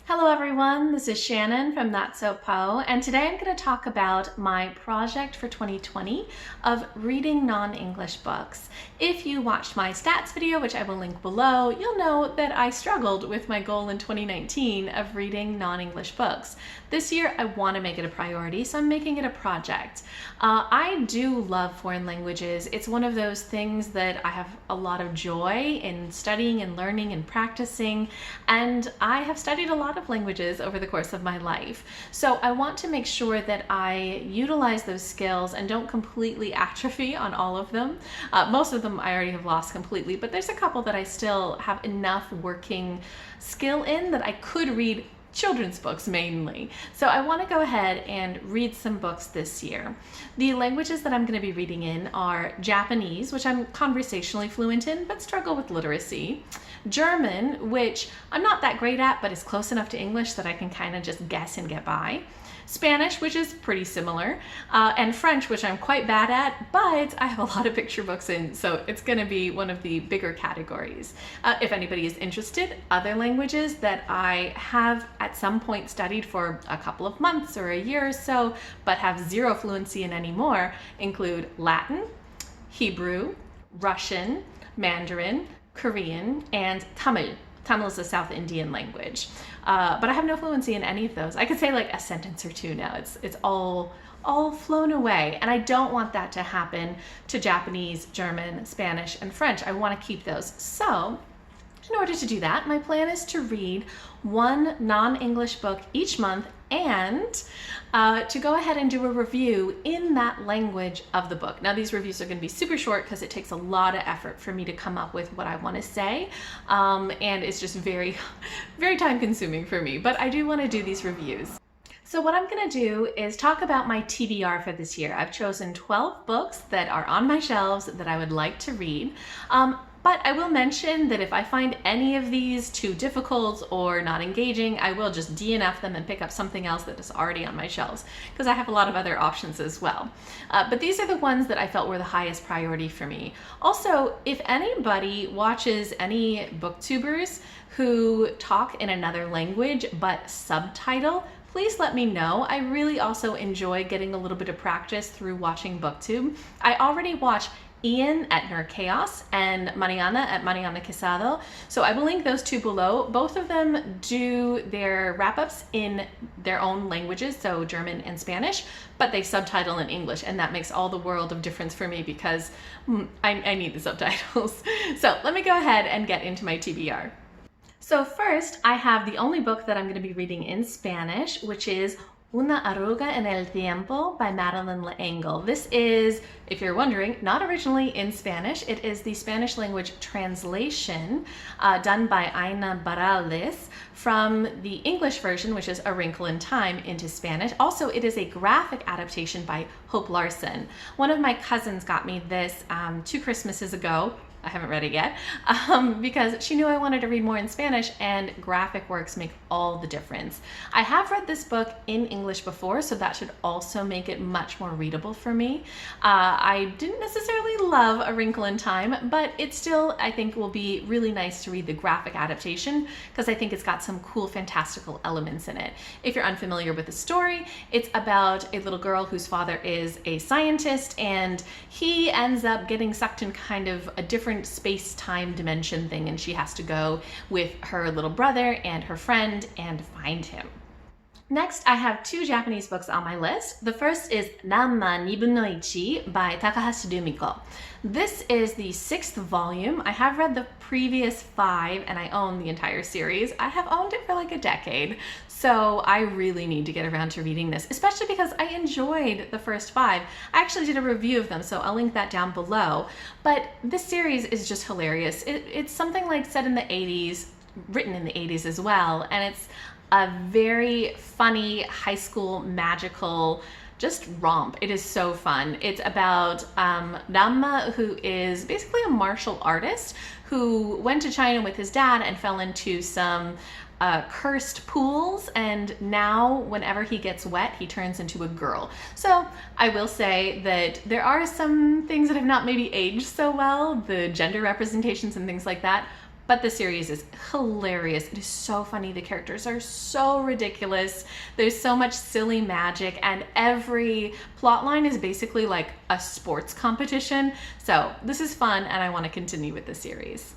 Hello everyone, this is Shannon from That's So Po, and today I'm going to talk about my project for 2020 of reading non-English books. If you watched my stats video, which I will link below, you'll know that I struggled with my goal in 2019 of reading non-English books. This year I want to make it a priority, so I'm making it a project. I do love foreign languages. It's one of those things that I have a lot of joy in studying and learning and practicing, and I have studied a lot of languages over the course of my life. So I want to make sure that I utilize those skills and don't completely atrophy on all of them. Most of them I already have lost completely, but there's a couple that I still have enough working skill in that I could read children's books mainly. So I want to go ahead and read some books this year. The languages that I'm going to be reading in are Japanese, which I'm conversationally fluent in but struggle with literacy. German, which I'm not that great at but is close enough to English that I can kind of just guess and get by. Spanish, which is pretty similar, and French, which I'm quite bad at, but I have a lot of picture books in, so it's going to be one of the bigger categories. If anybody is interested, other languages that I have at some point studied for a couple of months or a year or so, but have zero fluency in anymore, include Latin, Hebrew, Russian, Mandarin, Korean, and Tamil. Tamil is a South Indian language, but I have no fluency in any of those. I could say like a sentence or two now. It's all flown away, and I don't want that to happen to Japanese, German, Spanish, and French. I want to keep those. So in order to do that, my plan is to read one non-English book each month and to go ahead and do a review in that language of the book. Now these reviews are going to be super short because it takes a lot of effort for me to come up with what I want to say, and it's just very, very time consuming for me, but I do want to do these reviews. So what I'm going to do is talk about my TBR for this year. I've chosen 12 books that are on my shelves that I would like to read. But I will mention that if I find any of these too difficult or not engaging, I will just DNF them and pick up something else that is already on my shelves, because I have a lot of other options as well. But these are the ones that I felt were the highest priority for me. Also, if anybody watches any booktubers who talk in another language but subtitle, please let me know. I really also enjoy getting a little bit of practice through watching BookTube. I already watch Ian at Nur Chaos and Mariana at Quesada. So I will link those two below. Both of them do their wrap-ups in their own languages, so German and Spanish, but they subtitle in English, and that makes all the world of difference for me because I need the subtitles. So let me go ahead and get into my TBR. So first, I have the only book that I'm going to be reading in Spanish, which is Una arruga en el tiempo by Madeleine L'engle. This is, if you're wondering, not originally in Spanish. It is the Spanish language translation done by Aina Baraldes from the English version, which is A Wrinkle in Time, into Spanish. Also, it is a graphic adaptation by Hope Larson. One of my cousins got me this 2 Christmases ago. I haven't read it yet, because she knew I wanted to read more in Spanish, and graphic works make all the difference. I have read this book in English before, so that should also make it much more readable for me. I didn't necessarily love A Wrinkle in Time, but it still, I think, will be really nice to read the graphic adaptation because I think it's got some cool, fantastical elements in it. If you're unfamiliar with the story, it's about a little girl whose father is a scientist, and he ends up getting sucked in kind of a different space-time dimension thing, and she has to go with her little brother and her friend and find him. Next, I have 2 Japanese books on my list. The first is Ranma ni Binoy Chi by Takahashi Rumiko. This is the 6th volume. I have read the previous 5 and I own the entire series. I have owned it for like a decade, so I really need to get around to reading this, especially because I enjoyed the first 5. I actually did a review of them, so I'll link that down below. But this series is just hilarious. It's something like set in the 80s, written in the 80s as well, and it's a very funny high school magical just romp. It is so fun. It's about Ranma, who is basically a martial artist who went to China with his dad and fell into some cursed pools, and now whenever he gets wet he turns into a girl. So I will say that there are some things that have not maybe aged so well, the gender representations and things like that, but the series is hilarious. It is so funny. The characters are so ridiculous. There's so much silly magic, and every plot line is basically like a sports competition. So this is fun, and I want to continue with the series.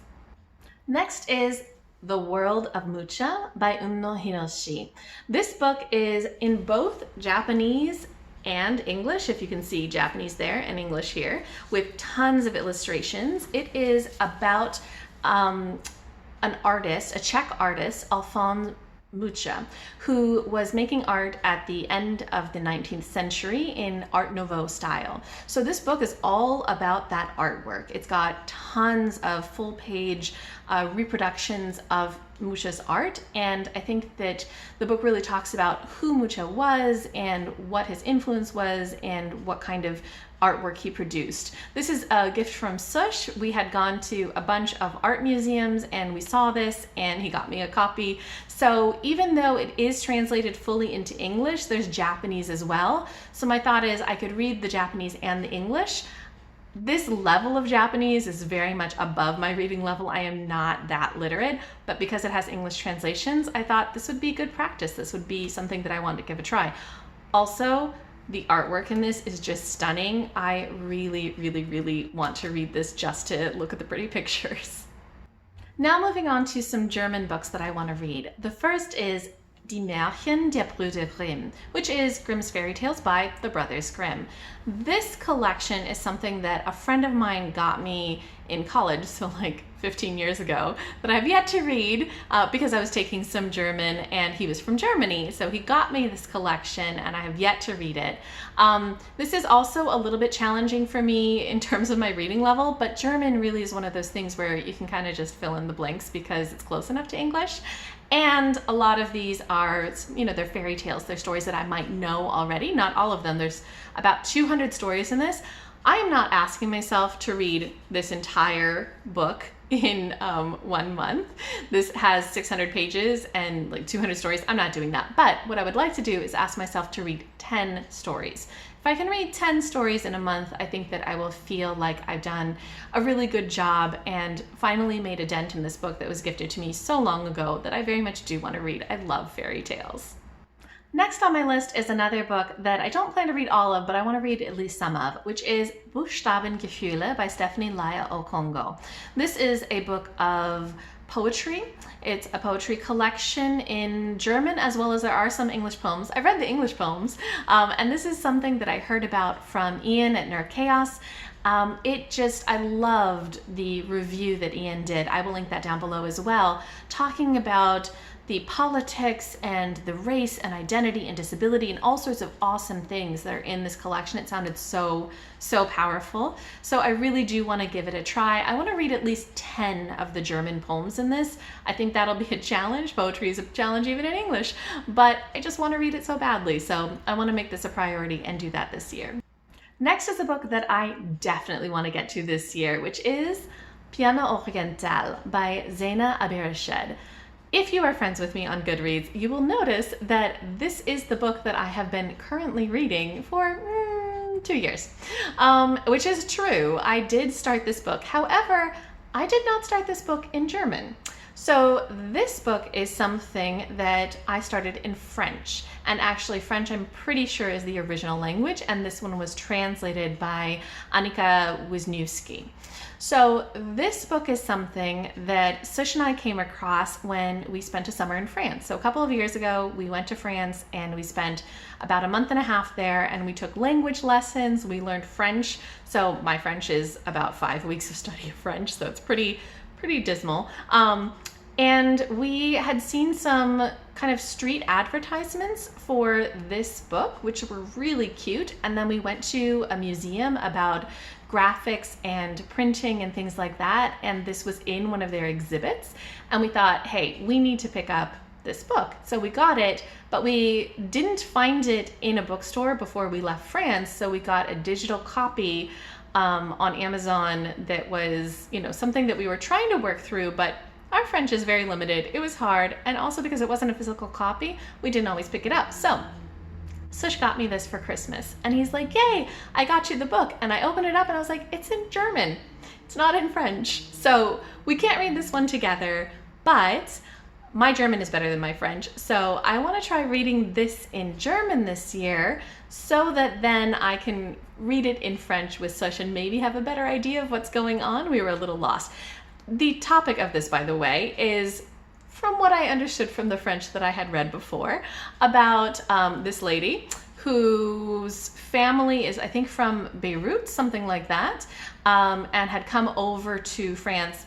Next is The World of Mucha by Unno Hiroshi. This book is in both Japanese and English, if you can see Japanese there and English here, with tons of illustrations. It is about an artist, a Czech artist, Alphonse Mucha, who was making art at the end of the 19th century in Art Nouveau style. So this book is all about that artwork. It's got tons of full-page reproductions of Mucha's art, and I think that the book really talks about who Mucha was and what his influence was and what kind of artwork he produced. This is a gift from Sush. We had gone to a bunch of art museums and we saw this, and he got me a copy. So even though it is translated fully into English, there's Japanese as well. So my thought is I could read the Japanese and the English. This level of Japanese is very much above my reading level. I am not that literate, but because it has English translations, I thought this would be good practice. This would be something that I wanted to give a try. Also, the artwork in this is just stunning. I really, really, really want to read this just to look at the pretty pictures. Now moving on to some German books that I want to read. The first is Die Märchen der Brüder Grimm, which is Grimm's Fairy Tales by the Brothers Grimm. This collection is something that a friend of mine got me in college, so like 15 years ago, that I've yet to read because I was taking some German and he was from Germany. So he got me this collection and I have yet to read it. This is also a little bit challenging for me in terms of my reading level, but German really is one of those things where you can kind of just fill in the blanks because it's close enough to English. And a lot of these are, you know, they're fairy tales. They're stories that I might know already. Not all of them. There's about 200 stories in this. I am not asking myself to read this entire book in 1 month. This has 600 pages and like 200 stories. I'm not doing that. But what I would like to do is ask myself to read 10 stories. If I can read 10 stories in a month, I think that I will feel like I've done a really good job and finally made a dent in this book that was gifted to me so long ago that I very much do want to read. I love fairy tales. Next on my list is another book that I don't plan to read all of, but I want to read at least some of, which is Buchstabengefühle by Stefanie-Lahya Okongo. This is a book of poetry. It's a poetry collection in German, as well as there are some English poems. I read the English poems, and this is something that I heard about from Ian at Nur Chaos. I loved the review that Ian did. I will link that down below as well, talking about the politics and the race and identity and disability and all sorts of awesome things that are in this collection. It sounded so powerful. So I really do want to give it a try. I want to read at least 10 of the German poems in this. I think that'll be a challenge. Poetry is a challenge even in English, but I just want to read it so badly. So I want to make this a priority and do that this year. Next is a book that I definitely want to get to this year, which is Piano Oriental by Zeina Abereshed. If you are friends with me on Goodreads, you will notice that this is the book that I have been currently reading for 2 years, which is true. I did start this book. However, I did not start this book in German. So this book is something that I started in French, and actually French I'm pretty sure is the original language, and this one was translated by Annika Wisniewski. So this book is something that Sush and I came across when we spent a summer in France. So a couple of years ago, we went to France and we spent about a month and a half there, and we took language lessons. We learned French. So my French is about 5 weeks of study of French, so it's pretty dismal. And we had seen some kind of street advertisements for this book, which were really cute. And then we went to a museum about graphics and printing and things like that. And this was in one of their exhibits. And we thought, hey, we need to pick up this book. So we got it, but we didn't find it in a bookstore before we left France. So we got a digital copy on Amazon that was, you know, something that we were trying to work through, but our French is very limited. It was hard. And also because it wasn't a physical copy, we didn't always pick it up. So Sush got me this for Christmas and he's like, yay, I got you the book. And I opened it up and I was like, it's in German. It's not in French. So we can't read this one together, but my German is better than my French. So I want to try reading this in German this year so that then I can read it in French with Sush and maybe have a better idea of what's going on. We were a little lost. The topic of this, by the way, is from what I understood from the French that I had read before about this lady whose family is, I think, from Beirut, something like that, and had come over to France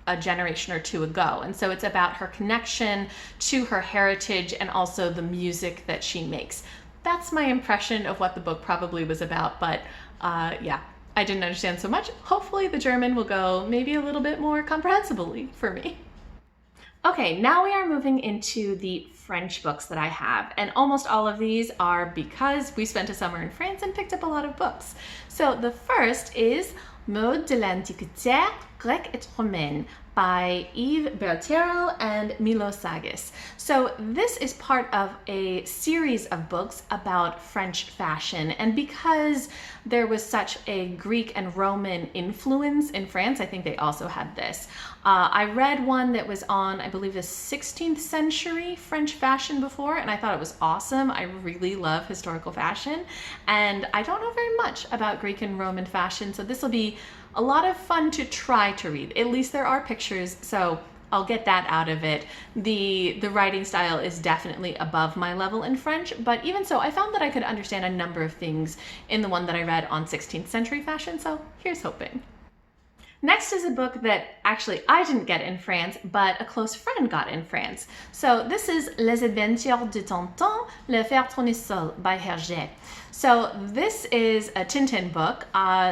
a generation or two ago. And so it's about her connection to her heritage and also the music that she makes. That's my impression of what the book probably was about, but yeah, I didn't understand so much. Hopefully the German will go maybe a little bit more comprehensibly for me. Okay, now we are moving into the French books that I have, and almost all of these are because we spent a summer in France and picked up a lot of books. So the first is Mode de l'Antiquité grecque et romaine by Eve Bertero and Milo Sagis. So this is part of a series of books about French fashion, and because there was such a Greek and Roman influence in France, I think they also had this. I read one that was on, I believe, the 16th century French fashion before, and I thought it was awesome. I really love historical fashion, and I don't know very much about Greek and Roman fashion, so this will be a lot of fun to try to read. At least there are pictures, so I'll get that out of it. The writing style is definitely above my level in French, but even so, I found that I could understand a number of things in the one that I read on 16th century fashion, so here's hoping. Next is a book that actually I didn't get in France, but a close friend got in France. So this is Les Aventures de Tintin, Le Faire Tournesol by Hergé. So this is a Tintin book.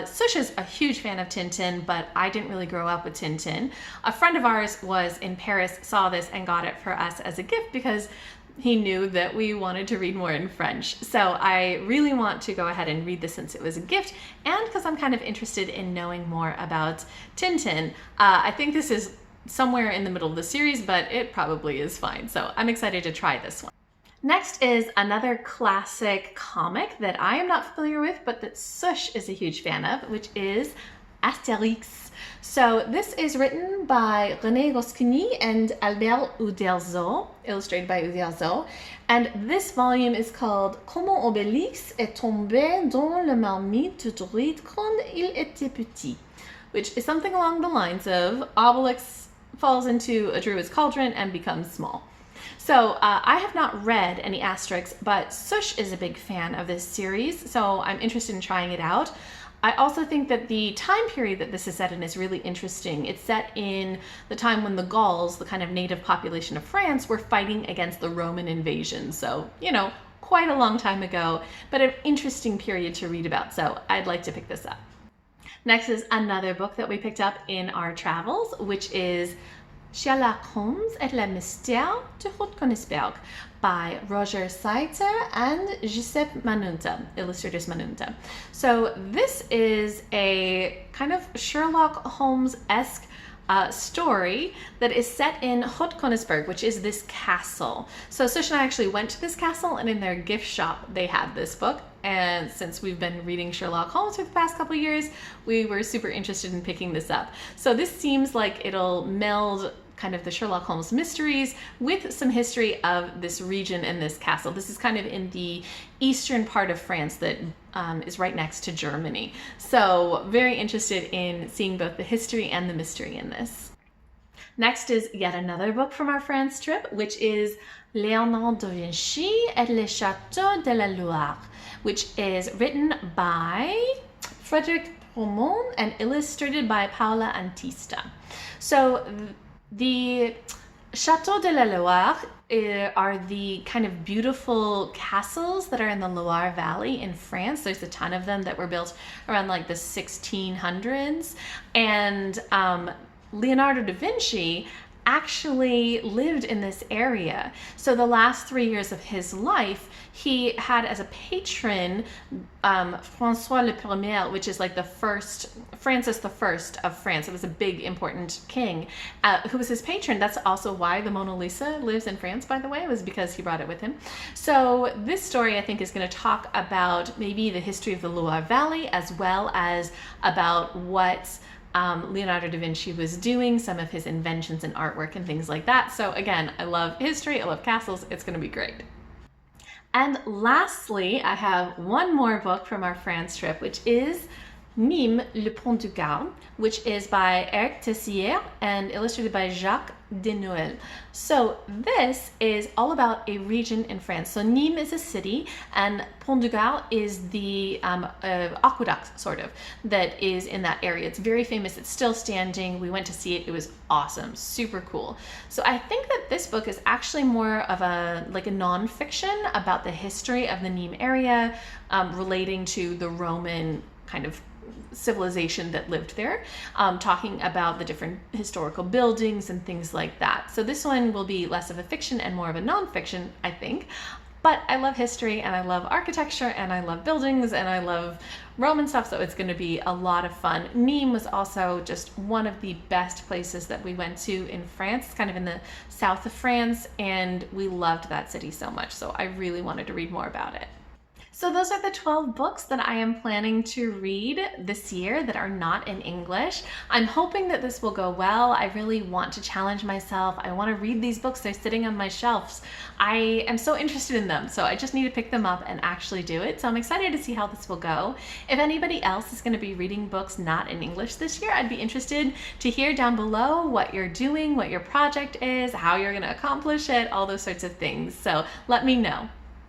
Sush is a huge fan of Tintin, but I didn't really grow up with Tintin. A friend of ours was in Paris, saw this, and got it for us as a gift because he knew that we wanted to read more in French. So I really want to go ahead and read this since it was a gift, and because I'm kind of interested in knowing more about Tintin. I think this is somewhere in the middle of the series, but it probably is fine. So I'm excited to try this one. Next is another classic comic that I am not familiar with, but that Sush is a huge fan of, which is Astérix. So this is written by René Goscinny and Albert Uderzo, illustrated by Uderzo, and this volume is called Coma Obelix est tombé dans le marmite du druide quand il était petit, which is something along the lines of Obelix falls into a druid's cauldron and becomes small. So I have not read any Asterix, but Sush is a big fan of this series, so I'm interested in trying it out. I also think that the time period that this is set in is really interesting. It's set in the time when the Gauls, the kind of native population of France, were fighting against the Roman invasion. So, you know, quite a long time ago, but an interesting period to read about. So I'd like to pick this up. Next is another book that we picked up in our travels, which is Sherlock Holmes et le mystère de Königsberg by Roger Saiter and Giuseppe Manunta, illustrators Manunta. So this is a kind of Sherlock Holmes-esque story that is set in Königsberg, which is this castle. So Sush and I actually went to this castle, and in their gift shop they had this book. And since we've been reading Sherlock Holmes for the past couple years, we were super interested in picking this up. So this seems like it'll meld kind of the Sherlock Holmes mysteries with some history of this region and this castle. This is kind of in the eastern part of France that is right next to Germany. So very interested in seeing both the history and the mystery in this. Next is yet another book from our France trip, which is Leonardo Da Vinci et les Châteaux de la Loire, which is written by Frédéric Poumon and illustrated by Paola Antista. So the Châteaux de la Loire are the kind of beautiful castles that are in the Loire Valley in France. There's a ton of them that were built around like the 1600s. And Leonardo da Vinci actually lived in this area. So the last 3 years of his life, he had as a patron François le Premier, which is like the first, Francis the First of France. It was a big, important king who was his patron. That's also why the Mona Lisa lives in France, by the way. It was because he brought it with him. So this story, I think, is going to talk about maybe the history of the Loire Valley, as well as about what Leonardo da Vinci was doing, some of his inventions and artwork and things like that. So again, I love history, I love castles, it's gonna be great. And lastly, I have one more book from our France trip, which is Nîmes, Le Pont du Gard, which is by Eric Tessier and illustrated by Jacques Denoël. So this is all about a region in France. So Nîmes is a city, and Pont du Gard is the aqueduct, sort of, that is in that area. It's very famous. It's still standing. We went to see it. It was awesome. Super cool. So I think that this book is actually more of a nonfiction about the history of the Nîmes area, relating to the Roman kind of civilization that lived there, talking about the different historical buildings and things like that. So this one will be less of a fiction and more of a nonfiction, I think. But I love history and I love architecture and I love buildings and I love Roman stuff, so it's going to be a lot of fun. Nîmes was also just one of the best places that we went to in France. It's kind of in the south of France, and we loved that city so much, so I really wanted to read more about it. So those are the 12 books that I am planning to read this year that are not in English. I'm hoping that this will go well. I really want to challenge myself. I want to read these books. They're sitting on my shelves. I am so interested in them, so I just need to pick them up and actually do it. So I'm excited to see how this will go. If anybody else is going to be reading books not in English this year, I'd be interested to hear down below what you're doing, what your project is, how you're going to accomplish it, all those sorts of things. So let me know.